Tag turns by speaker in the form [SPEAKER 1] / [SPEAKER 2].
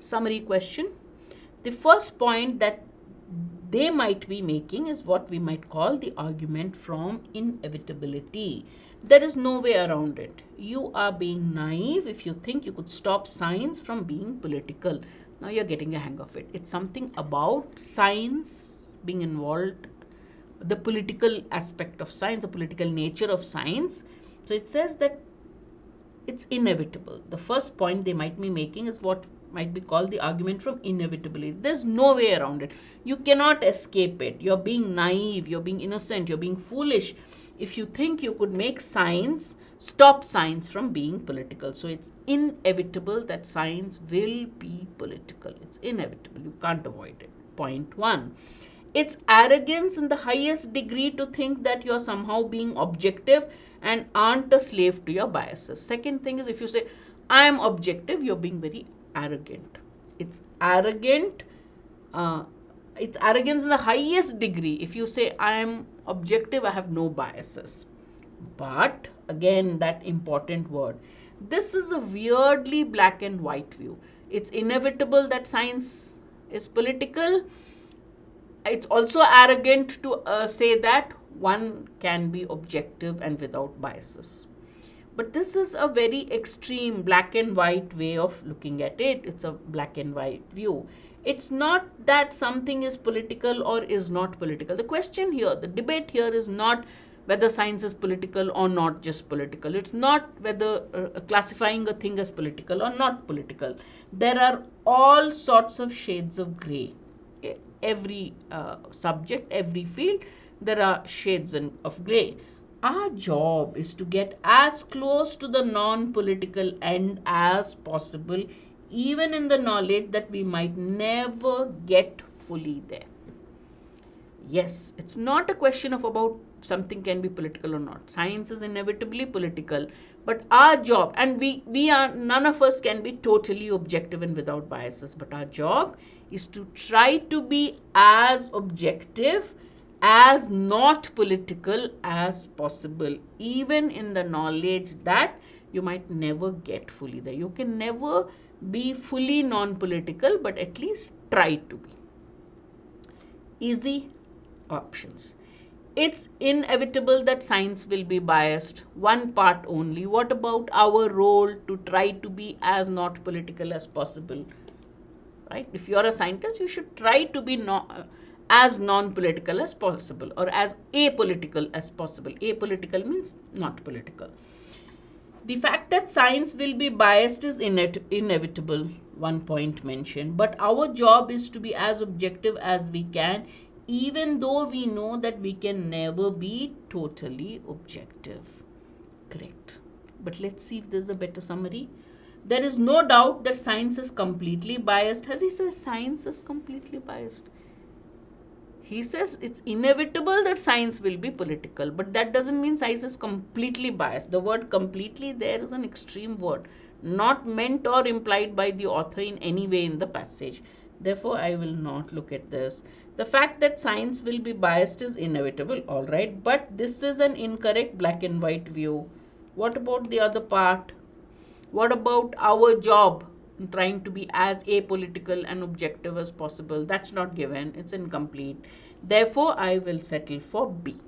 [SPEAKER 1] summary question. The first point that they might be making is what we might call the argument from inevitability. There is no way around it. You are being naive if you think you could stop science from being political. Now you're getting a hang of it. It's something about science being involved, the political aspect of science, the political nature of science. So it says that it's inevitable. The first point they might be making is what might be called the argument from inevitability. There's no way around it. You cannot escape it. You're being naive, you're being innocent, you're being foolish if you think you could make science, stop science from being political. So it's inevitable that science will be political. It's inevitable. You can't avoid it. Point 1. It's arrogance in the highest degree to think that you're somehow being objective and aren't a slave to your biases. Second thing is, if you say, I am objective, you're being very arrogant. It's arrogant. It's arrogance in the highest degree. If you say, I am objective, I have no biases. But again, that important word. This is a weirdly black and white view. It's inevitable that science is political. It's also arrogant to say that one can be objective and without biases. But this is a very extreme black and white way of looking at it. It's a black and white view. It's not that something is political or is not political. The question here, the debate here is not whether science is political or not just political. It's not whether classifying a thing as political or not political. There are all sorts of shades of grey. Okay? Every subject, every field, there are shades of grey. Our job is to get as close to the non-political end as possible, even in the knowledge that we might never get fully there. Yes, it's not a question of about something can be political or not. Science is inevitably political, but our job, and we are, none of us can be totally objective and without biases, but our job is to try to be as objective, as not political as possible, even in the knowledge that you might never get fully there. You can never be fully non-political, but at least try to be. Easy options. It's inevitable that science will be biased. One part only. What about our role to try to be as not political as possible? Right? If you are a scientist, you should try to be as non-political as possible, or as apolitical as possible. Apolitical means not political. The fact that science will be biased is inevitable, one point mentioned, but our job is to be as objective as we can, even though we know that we can never be totally objective. Correct. But let's see if there's a better summary. There is no doubt that science is completely biased. As he says, science is completely biased. He says it's inevitable that science will be political, but that doesn't mean science is completely biased. The word completely there is an extreme word, not meant or implied by the author in any way in the passage. Therefore, I will not look at this. The fact that science will be biased is inevitable, all right, but this is an incorrect black and white view. What about the other part? What about our job? Trying to be as apolitical and objective as possible. That's not given. It's incomplete. Therefore, I will settle for B.